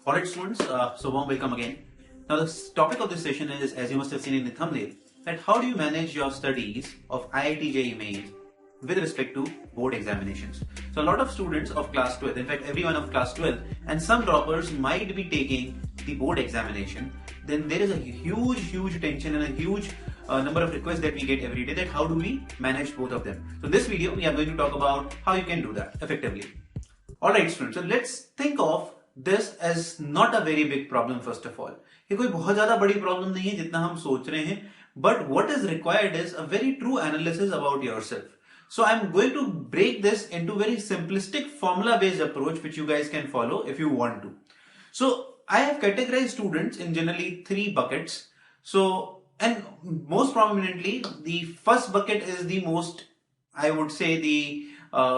Alright students, so warm welcome again. Now the topic of this session is, as you must have seen in the thumbnail, that how do you manage your studies of IIT JEE Mains with respect to board examinations. So a lot of students of class 12, in fact everyone of class 12 and some droppers might be taking the board examination. Then there is a huge tension and a huge number of requests that we get every day that how do we manage both of them. So in this video we are going to talk about how you can do that effectively. Alright students, so let's think of this as not a very big problem first of all. ये कोई बहुत ज़्यादा बड़ी problem नहीं है जितना हम सोच रहे हैं, but what is required is a very true analysis about yourself. So I'm going to break this into very simplistic formula based approach which you guys can follow if you want to. So I have categorized students in generally 3 buckets. So, and most prominently the first bucket is the most, I would say, the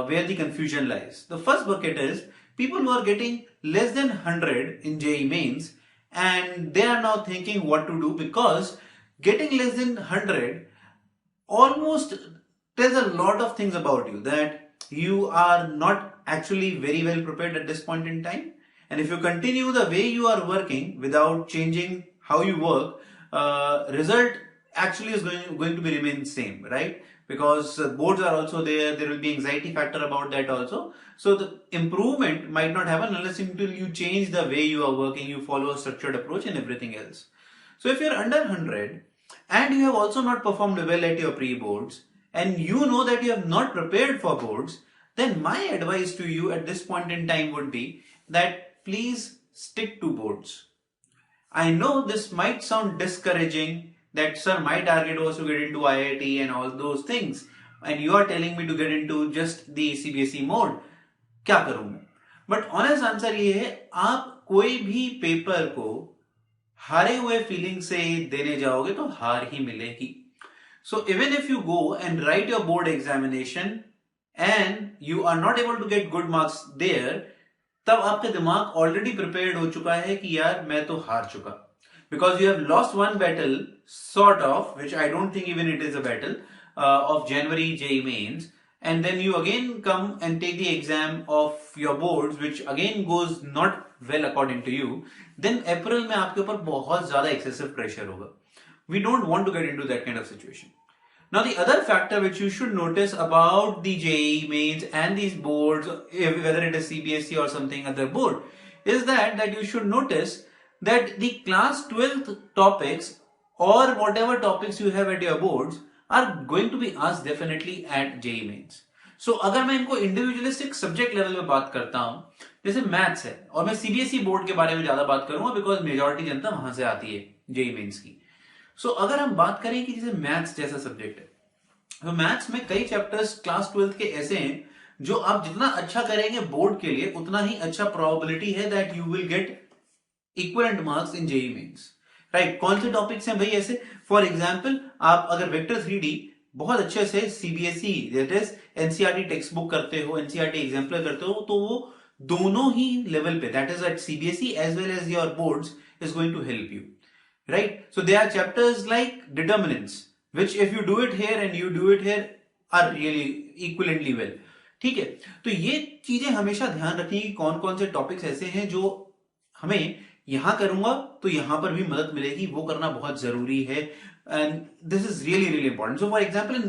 where the confusion lies. The first bucket is people who are getting less than 100 in JEE Mains and they are now thinking what to do, because getting less than 100 almost tells a lot of things about you, that you are not actually very well prepared at this point in time. And if you continue the way you are working without changing how you work, result actually is going to be remain same, right? Because boards are also there will be anxiety factor about that also. So the improvement might not happen unless until you change the way you are working, you follow a structured approach and everything else. So if you're under 100 and you have also not performed well at your pre-boards and you know that you have not prepared for boards, then my advice to you at this point in time would be that please stick to boards. I know this might sound discouraging, that sir, my target was to get into IIT and all those things, and you are telling me to get into just the CBSE mode. क्या करूं मैं? But honest answer ये है, आप कोई भी paper को हारे हुए फीलिंग से देने जाओगे तो हार ही मिलेगी. So even if you go and write your board examination and you are not able to get good marks there, तब आपका दिमाग ऑलरेडी प्रिपेयर्ड हो चुका है कि यार मैं तो हार चुका. Because you have lost one battle, sort of, which I don't think even it is a battle, of January JEE Mains, and then you again come and take the exam of your boards, which again goes not well according to you, then April में आपके ऊपर बहुत ज़्यादा excessive pressure होगा. We don't want to get into that kind of situation. Now the other factor which you should notice about the JEE Mains and these boards, whether it is CBSE or something other board, is that you should notice that the class 12th topics or whatever topics you have at your boards are going to be asked definitely at JEE Mains. So अगर मैं इनको individualistic subject level में बात करता हूं, जैसे maths है, और मैं CBSE बोर्ड के बारे में ज्यादा बात करूंगा बिकॉज मेजॉरिटी जनता वहां से आती है JEE Mains की. सो अगर हम बात करें कि जैसे मैथ्स जैसा सब्जेक्ट है, तो मैथ्स में कई चैप्टर्स क्लास 12th के ऐसे हैं जो आप जितना अच्छा करेंगे बोर्ड के लिए उतना ही अच्छा प्रोबेबिलिटी है that you will get equivalent marks in JEE Mains. Right, कौन से टॉपिक्स हैं भाई ऐसे? फॉर एग्जांपल, आप अगर वेक्टर 3D बहुत अच्छे से CBSE that is NCERT textbook करते हो, NCERT एग्जाम्पलर करते हो, तो वो दोनों ही लेवल पे, that is at CBSE as well as your boards, is going to help you. Right? So there are chapters like determinants, which if you do it here and you do it here are really equivalently well. ठीक है, तो ये चीजें हमेशा ध्यान रखिए कि कौन कौन से टॉपिक्स ऐसे हैं जो हमें यहां करूंगा तो यहां पर भी मदद मिलेगी, वो करना बहुत जरूरी है. And this is really important. So for example in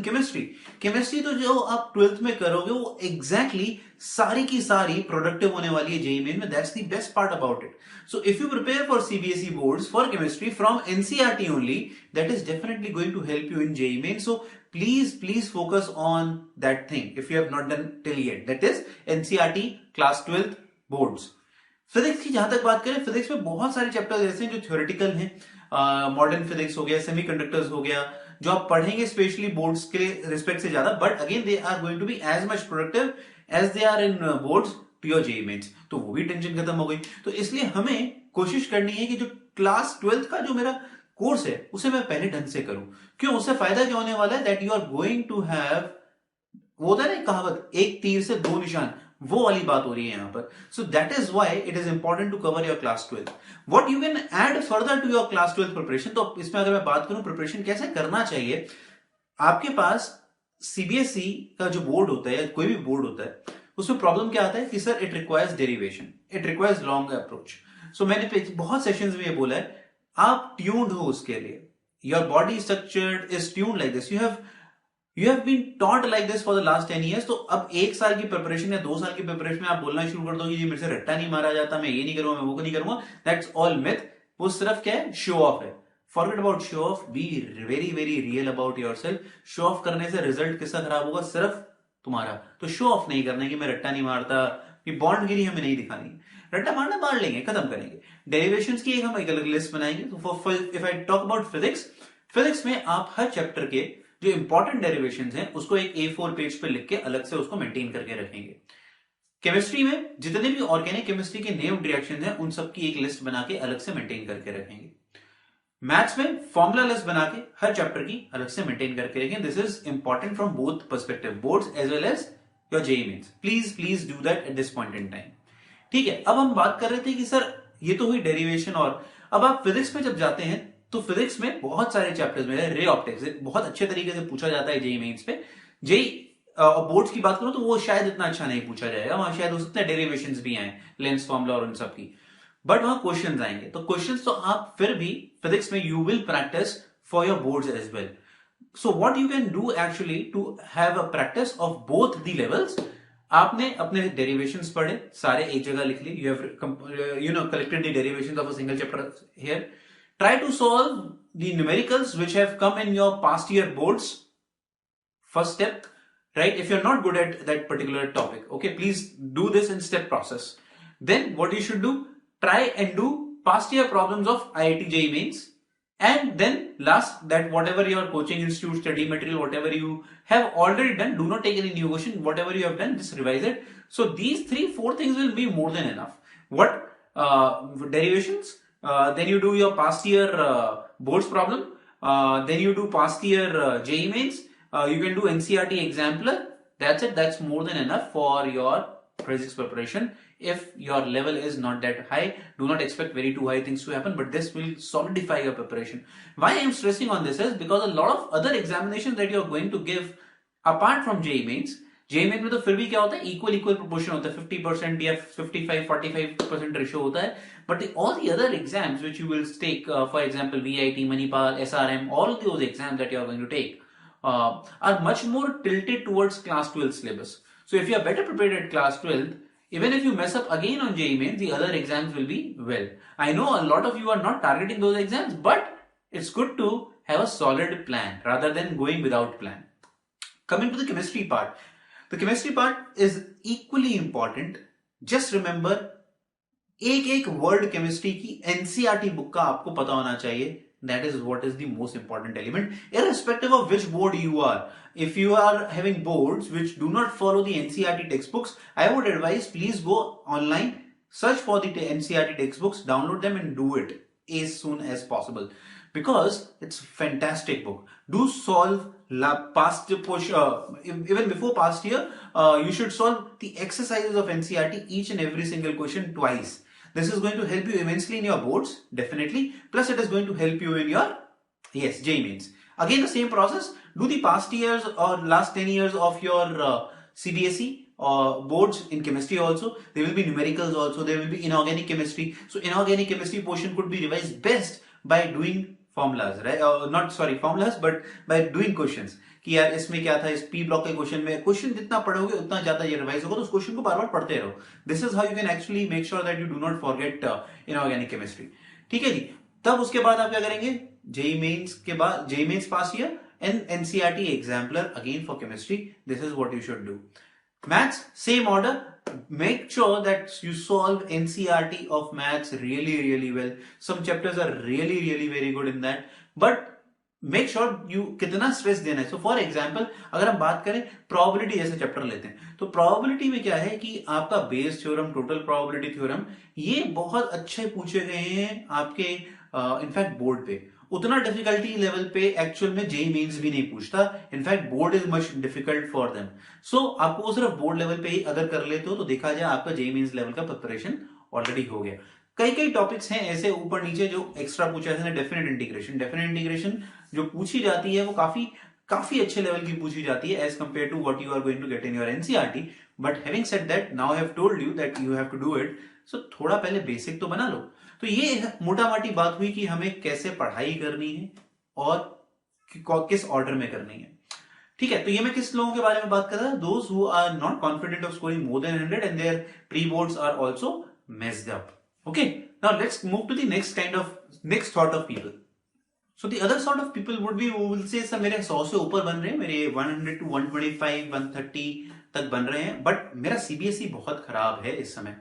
chemistry तो जो आप 12th में करोगे वो एग्जैक्टली सारी की सारी प्रोडक्टिव होने वाली है JEE Main में. That's the best part about it. So if you prepare for CBSE boards for chemistry from NCERT only, that is definitely going to help you in JEE Main. So please focus on that thing if you have not done till yet, that is NCERT class 12th boards. Physics की जहां तक बात करें, physics में बहुत सारे chapters ऐसे हैं जो थ्योरेटिकल हैं. मॉडर्न फिजिक्स हो गया, सेमीकंडक्टर्स हो गया, जो आप पढ़ेंगे स्पेशली बोर्ड्स के रिस्पेक्ट से ज्यादा, but again they are going to be as much productive as they are in boards to your JEE Mains. तो वो भी टेंशन खत्म हो गई. तो इसलिए हमें कोशिश करनी है कि जो क्लास 12th का जो मेरा कोर्स है उसे मैं पहले ढंग से करूं. क्यों? उससे फायदा क्या होने वाला है? That you are going to have, वो होता है ना कहावत, एक तीर से 2 निशान, वो वाली बात हो रही है यहां पर. So that is why it is important to cover your class 12th. What you can add further to your class 12th preparation. तो इसमें अगर मैं बात करूं प्रिपरेशन कैसे करना चाहिए, आपके पास CBSE का जो बोर्ड होता है या कोई भी बोर्ड होता है उसमें प्रॉब्लम क्या आता है कि sir it requires derivation, it requires long approach. So मैंने बहुत सेशंस में ये बोला है, आप ट्यून्ड हो उसके लिए, your body structure is tuned like this, you have been taught like this for the last 10 years। तो अब 1 साल की प्रिपरेशन या 2 साल की प्रिपरेशन में आप बोलना शुरू कर दो कि मेरे से रट्टा नहीं मारा जाता, मैं ये नहीं करूंगा, मैं वो नहीं करूंगा, दैट्स ऑल मिथ। वो सिर्फ क्या है, शो ऑफ है। Forget about show off, be very very real about yourself. Show off करने से रिजल्ट किसका खराब होगा, सिर्फ तुम्हारा। तो शो ऑफ नहीं करना कि मैं रट्टा नहीं मारता, कि बॉन्डगिरी हमें नहीं दिखानी। रट्टा मारना मार लेंगे, खत्म करेंगे। डेरिवेशंस की हम एक अलग लिस्ट बनाएंगे। तो if I talk about physics, physics में आप हर चैप्टर के जो इंपॉर्टेंट डेरिवेशंस हैं उसको एक A4 पेज पे लिख के अलग से उसको मेंटेन करके रखेंगे। केमिस्ट्री में जितने भी ऑर्गेनिक केमिस्ट्री के नेम्ड रिएक्शंस हैं उन सब की एक लिस्ट बना के अलग से मेंटेन करके रखेंगे। मैथ्स में फॉर्मूला लिस्ट बना के हर चैप्टर की अलग से मेंटेन करके रखेंगे। This is important from both perspective, boards as well as your JEE Mains. Please do that at this point in time. ठीक है, अब हम बात कर रहे थे कि सर ये तो हुई डेरिवेशन, और अब आप फिजिक्स में जब जाते हैं तो फिजिक्स में बहुत सारे चैप्टर्स में रे ऑप्टिक्स बहुत अच्छे तरीके से पूछा जाता है जेईई मेंस पे। जेईई बोर्ड्स की बात करूं तो वो शायद इतना अच्छा नहीं पूछा जाएगा, वहां शायद हो सकता है डेरिवेशंस भी आए, लेंस फॉर्मूला और उन सब की, बट वहां क्वेश्चंस आएंगे। तो क्वेश्चंस तो आप फिर भी फिजिक्स में you will practice for your boards as well. So what you can do actually to have a practice of both the levels, आपने अपने डेरिवेशंस पढ़े सारे एक जगह लिख ली, you have collected the derivations of a single chapter here. Try to solve the numericals which have come in your past year boards. First step, right? If you're not good at that particular topic, okay, please do this in step process. Then what you should do, try and do past year problems of IIT JEE Mains. And then last, that whatever your coaching institute study material, whatever you have already done, do not take any new question. Whatever you have done, just revise it. So these 3-4 things will be more than enough. What derivations? Then you do your past year boards problem. Then you do past year JEE Mains. You can do NCERT Exemplar. That's it. That's more than enough for your physics preparation. If your level is not that high, do not expect very too high things to happen, but this will solidify your preparation. Why I am stressing on this is because a lot of other examinations that you are going to give apart from JEE Mains, JEE main में तो फिर भी क्या होता है, equal proportion होता है, 50% या 55-45% रेशियो होता है। But all the other exams which you will take, for example VIT, Manipal, SRM, all those exams that you are going to take are much more tilted towards class 12 syllabus. So if you are better prepared at class 12, even if you mess up again on JEE Mains, the other exams will be well. I know a lot of you are not targeting those exams, but it's good to have a solid plan rather than going without plan. Coming to the chemistry part. The chemistry part is equally important. Just remember, एक word chemistry की NCERT book का आपको पता होना चाहिए. That is what is the most important element, irrespective of which board you are. If you are having boards which do not follow the NCERT textbooks, I would advise please go online, search for the NCERT textbooks, download them and do it as soon as possible, because it's a fantastic book. Do solve past even before past year. You should solve the exercises of NCERT, each and every single question twice. This is going to help you immensely in your boards, definitely. Plus, it is going to help you in your JEE Mains. Again, the same process. Do the past years or last 10 years of your CBSE boards in chemistry also. There will be numericals also. There will be inorganic chemistry. So, inorganic chemistry portion could be revised best by doing formulas, right? Not formulas, but by doing questions. कि यार इसमें क्या था, इस P block के question में, question जितना पढ़ोगे उतना ज्यादा ये रिवाइज होगा, तो उस क्वेश्चन को बार बार पढ़ते रहो. This is how you can actually make sure that you do not forget inorganic chemistry. ठीक है जी. तब उसके बाद आप क्या करेंगे, जेईई मेंस के बाद JEE Mains past year and NCERT exemplar again for chemistry. This is what you should do. Maths, same order. Make sure that you solve NCERT of maths really well. Some chapters are really very good in that. But make sure you कितना stress देना है. So for example, अगर हम बात करें probability जैसे chapter लेते हैं, तो probability में क्या है कि आपका Bayes theorem, total probability theorem, ये बहुत अच्छे पूछे गए हैं आपके इनफैक्ट बोर्ड पे. उतना डिफिकल्टी लेवल पे एक्चुअल में जेईई मेंस भी नहीं पूछता. In fact board is much difficult for them. So आपको सिर्फ बोर्ड लेवल पे ही अगर कर लेते हो तो देखा जाए आपका जेईई मेंस लेवल का प्रिपरेशन ऑलरेडी हो गया. कई टॉपिक्स हैं ऐसे ऊपर नीचे जो एक्स्ट्रा पूछा है. डेफिनेट इंटीग्रेशन जो पूछी जाती है वो काफी अच्छे लेवल की पूछी जाती है as compare to what you are going to get in your NCERT. But having said that, now I have told you that you have to do it. So थोड़ा पहले बेसिक तो बना लो। तो ये मोटा मोटी बात हुई कि हमें कैसे पढ़ाई करनी है और किस ऑर्डर में करनी है। ठीक है, तो ये मैं किस लोगों के बारे में बात कर रहा था? Those who are not confident of scoring more than 100 and their pre boards are also messed up. Okay, now let's move to the next thought of people. So the other sort of people would be who will say sir मेरे 100 से ऊपर बन रहे हैं, मेरे 100 to 125 130 तक बन रहे हैं, बट मेरा सीबीएसई बहुत खराब है इस समय।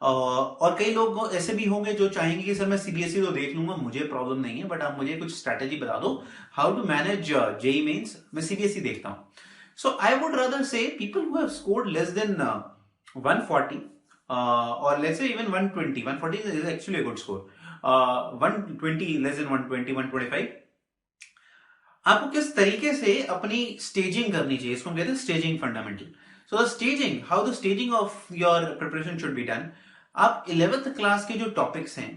और कई लोग ऐसे भी होंगे जो चाहेंगे कि सर मैं सीबीएसई तो देख लूंगा, मुझे प्रॉब्लम नहीं है, बट आप मुझे कुछ स्ट्रैटेजी बता दो how to manage JEE Mains, मैं सीबीएसई देखता हूं। So I would rather say people who have scored less than 140 or let's say even 120, 140 is actually a good score, 120 less than 120, 125, आपको किस तरीके से अपनी स्टेजिंग करनी चाहिए, इसको हम कहते हैं staging fundamental. So the staging, how the staging of your preparation should be done. आप 11th क्लास के जो टॉपिक्स हैं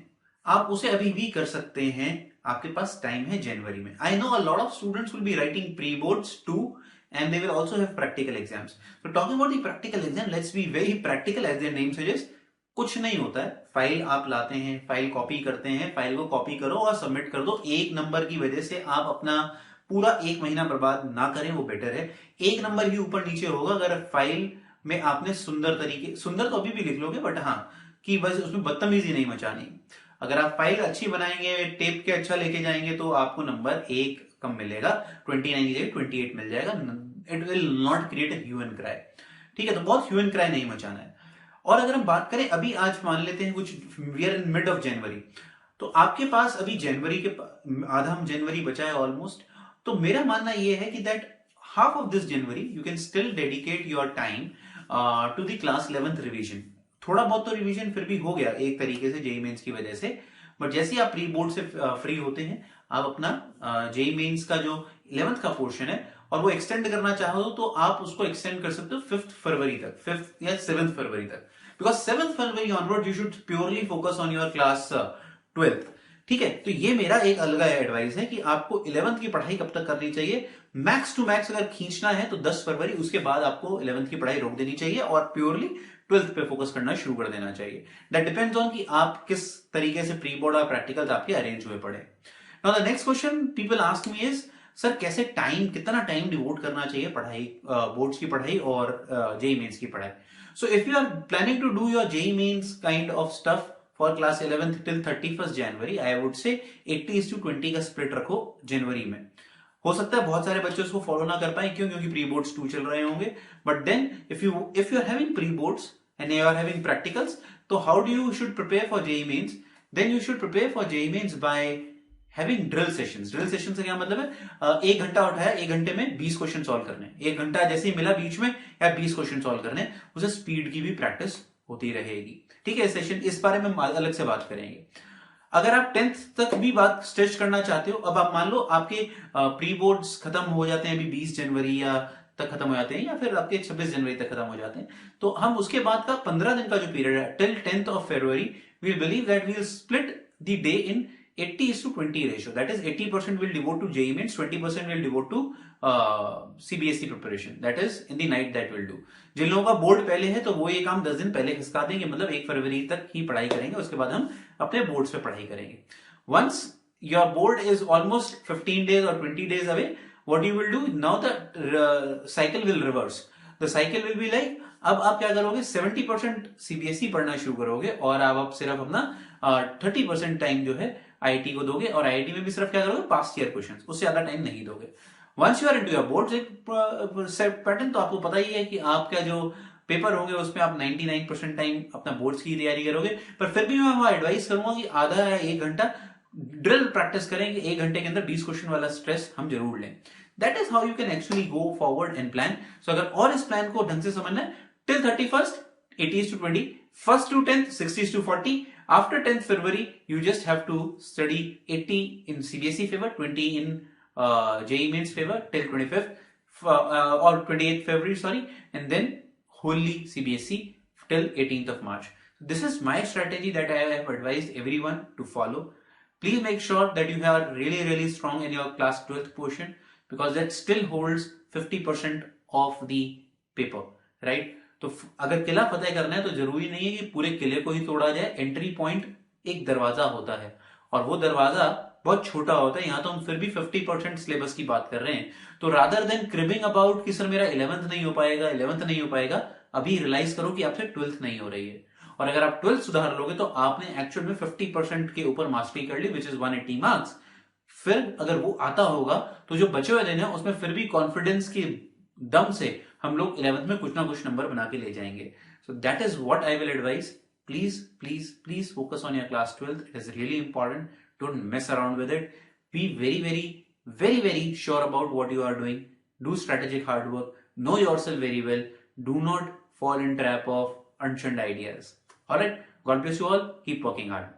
आप उसे अभी भी कर सकते हैं, आपके पास टाइम है जनवरी में। I know a lot of students will be writing pre boards too and they will also have practical exams. So talking about the practical exam, let's be very practical as their name suggests. कुछ नहीं होता है, file आप लाते हैं, file copy करते हैं, file को copy करो और सबमिट कर दो। एक नंबर की वजह से आप अपना पूरा एक महीना बर्बाद ना करें, वो बेटर है। एक नंबर ही ऊपर नीचे होगा अगर फाइल में आपने सुंदर तो अभी भी लिख लोगे, बट हाँ कि बस उसमें बदतमीजी नहीं मचानी। अगर आप फाइल अच्छी बनाएंगे, टेप के अच्छा लेके जाएंगे, तो आपको नंबर एक कम मिलेगा, 29 की जगह 28 मिल जाएगा। It will not create a hue and cry. ठीक है, तो बहुत ह्यू एंड क्राई नहीं मचाना है। और अगर हम बात करें अभी, आज मान लेते हैं कुछ we are in mid of January, तो आपके पास अभी जनवरी के आधा जनवरी बचा है ऑलमोस्ट। तो मेरा मानना यह है कि that half of this January you can still dedicate your time to the class 11th revision. थोड़ा बहुत तो रिवीजन फिर भी हो गया एक तरीके से जेईई मेंस की वजह से, बट जैसे ही आप प्री बोर्ड से फ्री होते हैं, आप अपना जेईई मेंस का जो 11th का पोर्शन है और वो एक्सटेंड करना चाहो तो आप उसको एक्सटेंड कर सकते हो 5th फरवरी तक, 5th या 7th फरवरी तक, because 7th February onward you should purely focus on your class 12th। ठीक है, तो ये मेरा एक अलग एडवाइस है कि आपको 11th की पढ़ाई कब तक करनी चाहिए। मैक्स टू मैक्स अगर खींचना है तो 10 फरवरी, उसके बाद आपको 11th की पढ़ाई रोक देनी चाहिए और प्योरली 12th पे फोकस करना शुरू कर देना चाहिए। दैट डिपेंड्स ऑन कि आप किस तरीके से प्री बोर्ड और प्रैक्टिकल्स आपके अरेंज हुए पड़े। Now the next question people ask me is sir कैसे कितना टाइम डिवोट करना चाहिए पढ़ाई, बोर्ड्स की पढ़ाई और जेईई मेंस की पढ़ाई। So if you are planning to do your JEE Mains kind of stuff for class 11th till 31st January, I would say 80:20 का स्प्लिट रखो जनवरी में। हो सकता है बहुत सारे बच्चे उसको फॉलो ना कर पाए, क्यों? क्योंकि प्री बोर्ड्स 2 चल रहे होंगे। But then if you are having pre boards and you are having practicals, तो how do you should prepare for JEE Mains? Then you should prepare for JEE Mains by having drill sessions. Drill session से क्या मतलब है? 1 घंटा उठाया, 1 घंटे में 20 question solve करने, 1 घंटा जैसे ही मिला बीच में या 20 क्वेश्चन सॉल्व करने, उसे स्पीड की भी प्रैक्टिस होती रहेगी। ठीक है, सेशन इस बारे में अलग से बात करेंगे। अगर आप 10th तक भी बात स्ट्रेच करना चाहते हो, अब आप मान लो आपके प्री बोर्ड्स खत्म हो जाते हैं अभी 20 जनवरी या तक खत्म हो जाते हैं, या फिर आपके 26 जनवरी तक खत्म हो जाते हैं, तो हम उसके बाद का 15 दिन का जो पीरियड है till 10th of February, we believe that we will split the day in 80:20 ratio. That is 80% will devote to JEE Mains, 20% will devote to CBSE preparation. That is in the night that will do. जिन लोगों का board पहले है तो वो ये काम 10 दिन पहले खिसका देंगे, मतलब 1 फरवरी तक ही पढ़ाई करेंगे, उसके बाद हम अपने बोर्ड्स पे पढ़ाई करेंगे। Once your board is almost 15 days or 20 days away, what you will do now, the cycle will reverse. The cycle will be like, अब आप क्या करोगे, 70% सीबीएसई पढ़ना शुरू करोगे और आप सिर्फ अपना 30% टाइम जो है आईआईटी को दोगे, और आईआईटी में भी सिर्फ क्या करोगे, पास्ट ईयर क्वेश्चंस, उससे ज्यादा टाइम नहीं दोगे। Once you are into your boards, एक पैटर्न तो आपको पता ही है कि आपका जो पेपर होंगे उसमें आप 99% टाइम अपना बोर्ड्स की तैयारी करोगे, पर फिर भी मैं वहां एडवाइस करूंगा कि आधा या 1 घंटा ड्रिल प्रैक्टिस करेंगे, 1 घंटे के अंदर 20 क्वेश्चन वाला स्ट्रेस हम जरूर लें। That is how you can actually go forward and plan. So अगर और इस प्लान को ढंग से समझना है, till 31st 80:20, 1st to 10th 60:40, after 10th February you just have to study 80 in CBSE favor, 20 in JEE Mains favor till 25th or 28th February, sorry, and then wholly CBSE till 18th of March. This is my strategy that I have advised everyone to follow. Please make sure that you are really strong in your class 12th portion, because that still holds 50% of the paper, right? तो अगर किला फतेह करना है तो जरूरी नहीं है कि पूरे किले को ही तोड़ा जाए। एंट्री पॉइंट एक दरवाजा होता है और वो दरवाजा बहुत छोटा होता है। यहाँ तो हम फिर भी 50% सिलेबस की बात कर रहे हैं। तो रादर देन क्रिबिंग अबाउट कि सर मेरा 11th नहीं हो पाएगा, 11th नहीं हो पाएगा, अभी रियलाइज करो कि आपसे 12th नहीं हो रही है। और अगर आप 12th सुधार लोगे तो आपने एक्चुअल में 50% के ऊपर मास्टरी कर ली, विच इज 180 मार्क्स। फिर अगर वो आता होगा तो जो बचे हुए दिन है उसमें फिर भी कॉन्फिडेंस की दम से हम लोग 11th में कुछ ना कुछ नंबर बना के ले जाएंगे। सो that is what I will advice. Please please please focus on your class 12th. It is really important. Don't mess around with it. Be very very very very sure about what you are doing. Do strategic hard work. Know yourself very well. Do not fall in trap of unshunned ideas. All right, God bless you all. Keep working hard.